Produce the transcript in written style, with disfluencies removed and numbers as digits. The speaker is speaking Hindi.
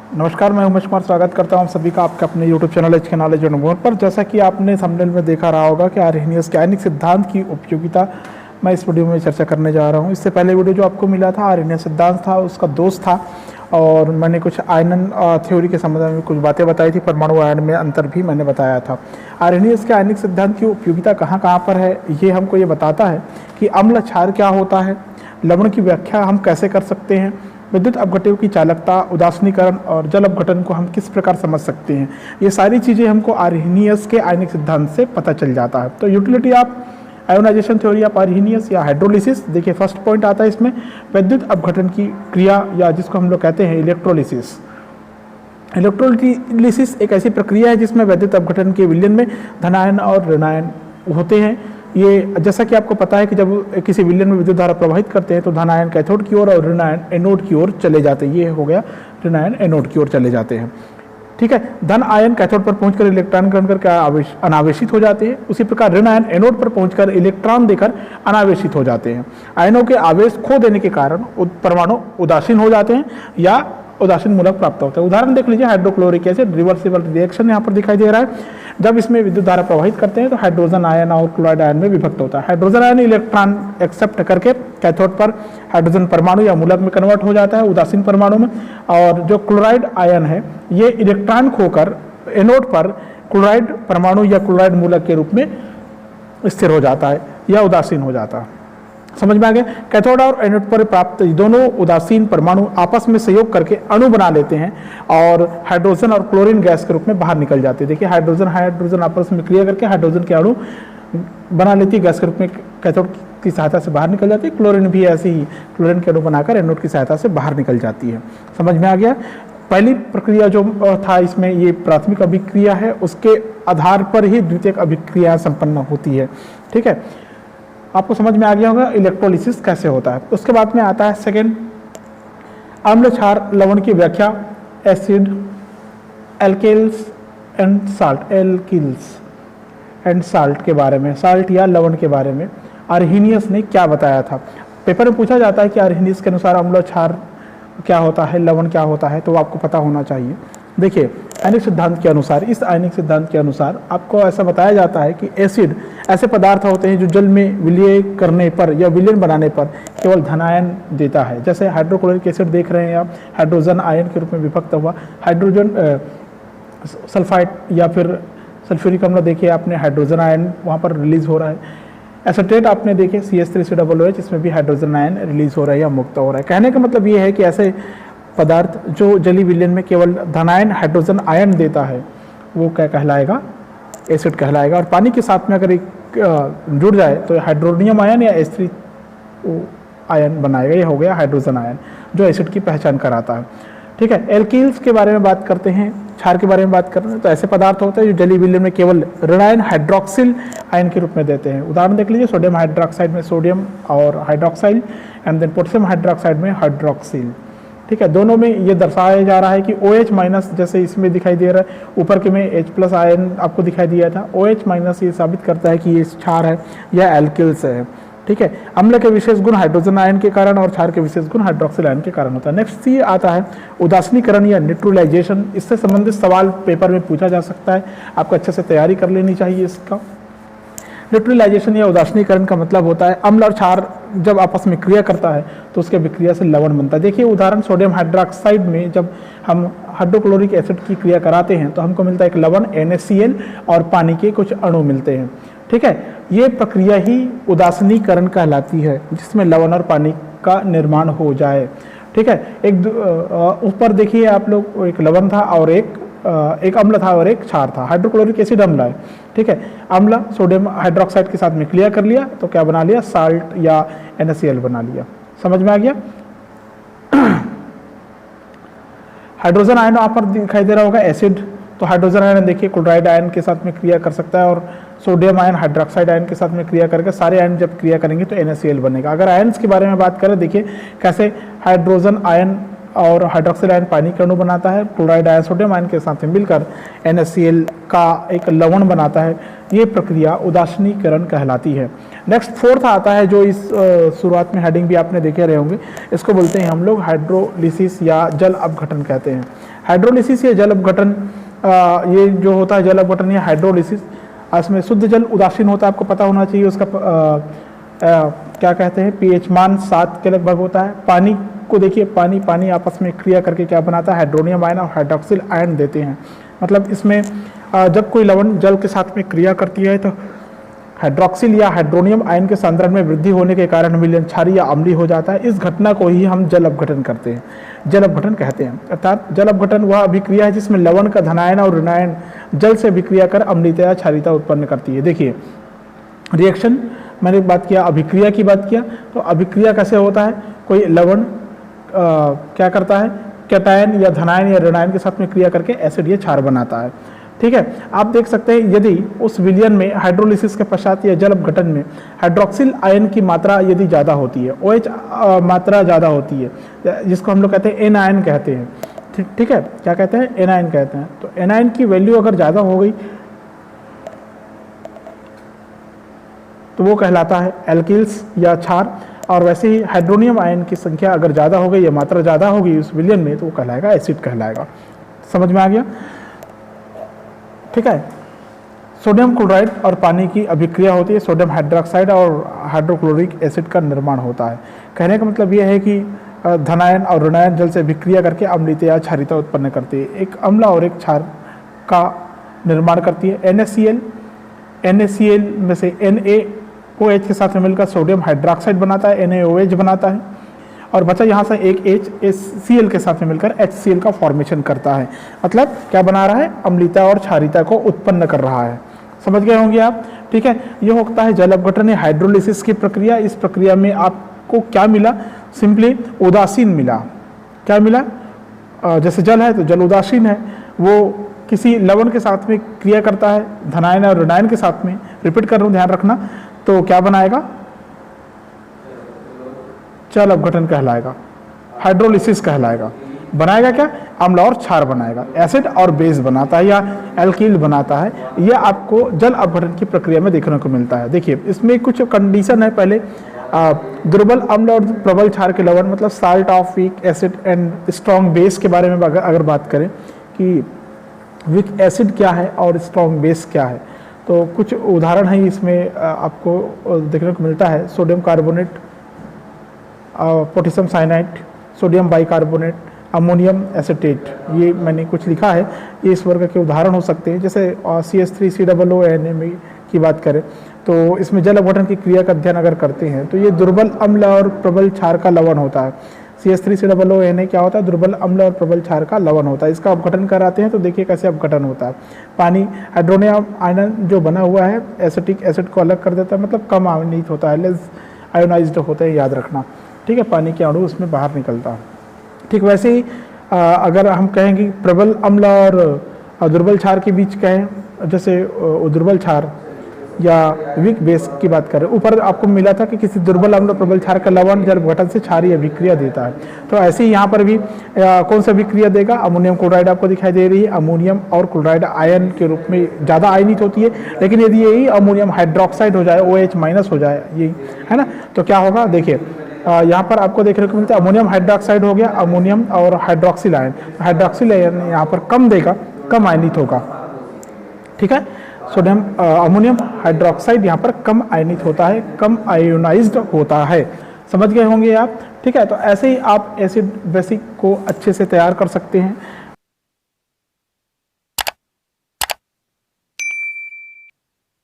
नमस्कार, मैं उमेश कुमार स्वागत करता हूं सभी का आपके अपने YouTube चैनल एच के नॉलेज एंड मोर पर। जैसा कि आपने थंबनेल में देखा रहा होगा कि आर्हेनियस के आयनिक सिद्धांत की उपयोगिता मैं इस वीडियो में चर्चा करने जा रहा हूं। इससे पहले वीडियो जो आपको मिला था आर्हेनियस सिद्धांत था, उसका दोष था और मैंने कुछ आयनन थ्योरी के संबंध में कुछ बातें बताई थी, परमाणु आयन में अंतर भी मैंने बताया था। आर्हेनियस के आयनिक सिद्धांत की उपयोगिता कहाँ कहाँ पर है, ये हमको ये बताता है कि अम्ल क्षार क्या होता है, लवण की व्याख्या हम कैसे कर सकते हैं, विद्युत अपघटनों की चालकता, उदासीनीकरण और जल अपघटन को हम किस प्रकार समझ सकते हैं। ये सारी चीज़ें हमको आर्हेनियस के आयनिक सिद्धांत से पता चल जाता है। तो यूटिलिटी आप आयोनाइजेशन थ्योरी ऑफ आर्हेनियस या हाइड्रोलिसिस, देखिए फर्स्ट पॉइंट आता है इसमें विद्युत अपघटन की क्रिया या जिसको हम लोग कहते हैं इलेक्ट्रोलिसिस। इलेक्ट्रोलिसिस एक ऐसी प्रक्रिया है जिसमें विद्युत अपघटन के विलयन में धनायन और ऋणायन होते हैं। ये जैसा कि आपको पता है कि जब किसी विलयन में विद्युत धारा प्रवाहित करते हैं तो धनायन कैथोड की ओर और ऋणायन एनोड की ओर चले जाते हैं। ये हो गया, ऋणायन एनोड की ओर चले जाते हैं। ठीक है, धन आयन कैथोड पर पहुंचकर इलेक्ट्रॉन ग्रहण करके अनावेशित हो जाते हैं। उसी प्रकार ऋण आयन एनोड पर पहुंचकर इलेक्ट्रॉन देकर अनावेशित हो जाते हैं। आयनों के आवेश खो देने के कारण परमाणु उदासीन हो जाते हैं या उदासीन मूलक प्राप्त होता है। उदाहरण देख लीजिए, हाइड्रोक्लोरिक एसिड रिवर्सिबल रिएक्शन यहाँ पर दिखाई दे रहा है। जब इसमें विद्युत धारा प्रवाहित करते हैं तो हाइड्रोजन आयन और क्लोराइड आयन में विभक्त होता है। हाइड्रोजन आयन इलेक्ट्रॉन एक्सेप्ट करके कैथोड पर हाइड्रोजन परमाणु या मूलक में कन्वर्ट हो जाता है, उदासीन परमाणु में। और जो क्लोराइड आयन है ये इलेक्ट्रॉन खोकर एनोड पर क्लोराइड परमाणु या क्लोराइड मूलक के रूप में स्थिर हो जाता है या उदासीन हो जाता है। समझ में आ गया। कैथोड और एनोड पर प्राप्त दोनों उदासीन परमाणु आपस में सहयोग करके अणु बना लेते हैं और हाइड्रोजन और क्लोरीन गैस के रूप में बाहर निकल जाते हैं। देखिए, हाइड्रोजन आपस में क्रिया करके हाइड्रोजन के अणु बना लेती है, गैस के रूप में कैथोड की सहायता से बाहर निकल जाती है। क्लोरीन भी ऐसे ही क्लोरीन के अणु बनाकर एनोड की सहायता से बाहर निकल जाती है। समझ में आ गया। पहली प्रक्रिया जो था इसमें ये प्राथमिक अभिक्रिया है, उसके आधार पर ही द्वितीयक अभिक्रिया संपन्न होती है। ठीक है, आपको समझ में आ गया होगा इलेक्ट्रोलिसिस कैसे होता है। उसके बाद में आता है सेकेंड, अम्ल क्षार लवण की व्याख्या, acid, alkalis and salt, alkalis and salt के बारे में, साल्ट या लवण के बारे में आर्हेनियस ने क्या बताया था। पेपर में पूछा जाता है कि आर्हेनियस के अनुसार अम्ल क्षार क्या होता है, लवण क्या होता है, तो आपको पता होना चाहिए। देखिए, आयनिक सिद्धांत के अनुसार, इस आयनिक सिद्धांत के अनुसार आपको ऐसा बताया जाता है कि एसिड ऐसे पदार्थ होते हैं जो जल में विलय करने पर या विलयन बनाने पर केवल धनायन देता है। जैसे हाइड्रोक्लोरिक एसिड देख रहे हैं आप, हाइड्रोजन आयन के रूप में विभक्त हुआ, हाइड्रोजन सल्फाइड या फिर सल्फ्यूरिक अम्ल देखिए आपने, हाइड्रोजन आयन वहाँ पर रिलीज हो रहा है। एसीटेट आपने देखे CH3COOH, इसमें भी हाइड्रोजन आयन रिलीज हो रहा है या मुक्त हो रहा है। कहने का मतलब ये है कि ऐसे पदार्थ जो जलीय विलयन में केवल धनायन हाइड्रोजन आयन देता है वो क्या कहलाएगा, एसिड कहलाएगा। और पानी के साथ में अगर एक जुड़ जाए तो हाइड्रोनियम आयन या H3O आयन बनाएगा। ये हो गया हाइड्रोजन आयन जो एसिड की पहचान कराता है। ठीक है, एल्कील्स के बारे में बात करते हैं, क्षार के बारे में बात कर रहे हैं, तो ऐसे पदार्थ होते हैं जो जलीय विलयन में केवल ऋणायन हाइड्रोक्सिल आयन के रूप में देते हैं। उदाहरण देख लीजिए, सोडियम हाइड्रोक्साइड में सोडियम और hydroxyl and then potassium hydroxide में हाइड्रोक्सिल। ठीक है, दोनों में ये दर्शाया जा रहा है कि OH माइनस, जैसे इसमें दिखाई दे रहा है, ऊपर के में H+ आयन आपको दिखाई दिया था, OH माइनस ये साबित करता है कि ये क्षार है या एल्किल्स है। ठीक है, अम्ल के विशेष गुण हाइड्रोजन आयन के कारण और क्षार के विशेष गुण हाइड्रोक्सिल आयन के कारण होता है। नेक्स्ट ये आता है उदासीनीकरण या न्यूट्रलाइजेशन। इससे संबंधित सवाल पेपर में पूछा जा सकता है, आपको अच्छे से तैयारी कर लेनी चाहिए इसका। न्यूट्रलाइजेशन या उदासीनीकरण का मतलब होता है अम्ल और क्षार जब आपस में क्रिया करता है तो उसके विक्रिया से लवण बनता है। देखिए, उदाहरण सोडियम हाइड्रोक्साइड में जब हम हाइड्रोक्लोरिक एसिड की क्रिया कराते हैं तो हमको मिलता है एक लवण NaCl और पानी के कुछ अणु मिलते हैं। ठीक है, ये प्रक्रिया ही उदासीनीकरण कहलाती है, जिसमें लवण और पानी का निर्माण हो जाए। ठीक है, एक ऊपर देखिए आप लोग, एक लवण था और एक अम्ल था और एक क्षार था। हाइड्रोक्लोरिक एसिड अम्ल है। ठीक है, अम्ल सोडियम हाइड्रोक्साइड के साथ में क्रिया कर लिया तो क्या बना लिया, साल्ट या NaCl बना लिया। समझ में आ गया। हाइड्रोजन आयन वहाँ पर दिखाई दे रहा होगा एसिड, तो हाइड्रोजन आयन देखिए क्लोराइड आयन के साथ में क्रिया कर सकता है और सोडियम आयन हाइड्रोक्साइड आयन के साथ में क्रिया करके सारे आयन जब क्रिया करेंगे तो NaCl बनेगा। अगर आयन्स के बारे में बात करें, देखिए कैसे हाइड्रोजन आयन और हाइड्रोक्सिल आयन पानी के अणु बनाता है, क्लोराइड आयन सोडियम आयन के साथ मिलकर NaCl का एक लवण बनाता है। ये प्रक्रिया उदासीनीकरण कहलाती है। नेक्स्ट फोर्थ आता है, जो इस शुरुआत में हेडिंग भी आपने देखे रहे होंगे, इसको बोलते हैं हम लोग हाइड्रोलिसिस या जल अपघटन कहते हैं। हाइड्रोलिसिस या जल अपघटन, ये जो होता है जल अपघटन या हाइड्रोलिसिस, इसमें शुद्ध जल उदासीन होता है, आपको पता होना चाहिए उसका क्या कहते हैं, पीएच मान 7 के लगभग होता है। पानी को देखिए, पानी आपस में क्रिया करके क्या बनाता है, हाइड्रोनियम आयन और हाइड्रोक्सिल आयन देते हैं। मतलब इसमें जब कोई लवण जल के साथ में क्रिया करती है तो हाइड्रोक्सिल या हाइड्रोनियम आयन के सांद्रण में वृद्धि होने के कारण विलयन क्षारीय या अम्लीय हो जाता है। इस घटना को ही हम जल अपघटन करते हैं, जल अपघटन कहते हैं। अर्थात जल अपघटन वह अभिक्रिया है जिसमें लवण का धनायन और ऋणायन जल से अभिक्रिया कर अम्लीयता या क्षारीयता उत्पन्न करती है। देखिए रिएक्शन, मैंने बात किया अभिक्रिया की बात किया, तो अभिक्रिया कैसे होता है, कोई लवण क्या करता है, कैटायन या धनायन या ऋणायन के साथ में क्रिया करके एसिड या क्षार बनाता है। ठीक है, आप देख सकते हैं यदि उस विलयन में हाइड्रोलिसिस के पश्चात या जल अपघटन में हाइड्रोक्सिल आयन की मात्रा यदि ज़्यादा होती है, OH मात्रा ज़्यादा होती है, जिसको हम लोग कहते हैं एन आयन कहते हैं। ठीक है, क्या कहते हैं, एन आयन कहते हैं। तो एन आयन की वैल्यू अगर ज़्यादा हो गई तो वो कहलाता है एल्किल्स या क्षार, और वैसे ही हाइड्रोनियम आयन की संख्या अगर ज़्यादा हो गई या मात्रा ज़्यादा हो गई उस विलयन में तो वो कहलाएगा एसिड कहलाएगा। समझ में आ गया? ठीक है, सोडियम क्लोराइड और पानी की अभिक्रिया होती है, सोडियम हाइड्रोक्साइड और हाइड्रोक्लोरिक एसिड का निर्माण होता है। कहने का मतलब यह है कि धनायन और ऋणायन जल से अभिक्रिया करके अम्लीयता या क्षारीयता उत्पन्न करती है, एक अम्ल और एक क्षार का निर्माण करती है। NaCl में से NaOH के साथ में मिलकर सोडियम हाइड्रोक्साइड बनाता है, NaOH बनाता है, और बचा यहाँ से एक HCl के साथ में मिलकर HCl का फॉर्मेशन करता है। मतलब क्या बना रहा है, अम्लीयता और क्षारीयता को उत्पन्न कर रहा है। समझ गए होंगे आप? ठीक है, ये होता है जल अपघटन या हाइड्रोलिसिस की प्रक्रिया। इस प्रक्रिया में आपको क्या मिला, सिंपली उदासीन मिला। क्या मिला, जैसे जल है तो जल उदासीन है, वो किसी लवण के साथ में क्रिया करता है, धनायन और ऋणायन के साथ में, रिपीट कर रहा हूँ ध्यान रखना, तो क्या बनाएगा, जल अपघटन कहलाएगा, हाइड्रोलिसिस कहलाएगा। बनाएगा क्या, अम्ल और क्षार बनाएगा, एसिड और बेस बनाता है या एल्कील बनाता है। यह आपको जल अपघटन की प्रक्रिया में देखने को मिलता है। देखिए इसमें कुछ कंडीशन है, पहले दुर्बल अम्ल और प्रबल क्षार के लवण, मतलब salt of weak acid and strong base के बारे में अगर बात करें कि वीक एसिड क्या है और स्ट्रॉन्ग बेस क्या है, तो कुछ उदाहरण है इसमें आपको देखने को मिलता है। Sodium carbonate, potassium cyanide, sodium bicarbonate, ammonium acetate, ये मैंने कुछ लिखा है, ये इस वर्ग के उदाहरण हो सकते हैं। जैसे CH3COONA की बात करें तो इसमें जल अपघटन की क्रिया का अध्ययन अगर करते हैं तो ये दुर्बल अम्ल और प्रबल क्षार का लवण होता है। CH3COONA क्या होता है, दुर्बल अम्ल और प्रबल क्षार का लवण होता है। इसका अपघटन कराते हैं तो देखिए कैसे अपघटन होता है। पानी हाइड्रोनियम आयन जो बना हुआ है एसिटिक एसिड को अलग कर देता है, मतलब कम आयनित होता है, लेस आयोनाइज्ड होता है, याद रखना। ठीक है, पानी के अणु उसमें बाहर निकलता है। ठीक, वैसे ही अगर हम कहेंगे प्रबल अम्ल और दुर्बल क्षार के बीच कहें, जैसे दुर्बल क्षार या वीक बेस की बात करें, ऊपर आपको मिला था कि किसी दुर्बल अम्ल प्रबल क्षार का लवण जल अपघटन से क्षारीय अभिक्रिया देता है। तो ऐसे ही यहाँ पर भी कौन सा अभिक्रिया देगा, अमोनियम क्लोराइड आपको दिखाई दे रही है। अमोनियम और क्लोराइड आयन के रूप में ज़्यादा आयनित होती है, लेकिन यदि यही अमोनियम हाइड्रोक्साइड हो जाए, OH माइनस हो जाए, यही है ना, तो क्या होगा, देखिए यहाँ पर आपको देखने को मिलता है अमोनियम हाइड्रोक्साइड हो गया, अमोनियम और हाइड्रोक्सिल आयन। हाइड्रोक्सिल आयन यहाँ पर कम देगा, कम आयनित होगा। ठीक है, सोडियम अमोनियम हाइड्रोक्साइड यहाँ पर कम आयनित होता है, कम आयोनाइज्ड होता है। समझ गए होंगे आप? ठीक है, तो ऐसे ही आप एसिड बेसिक को अच्छे से तैयार कर सकते हैं।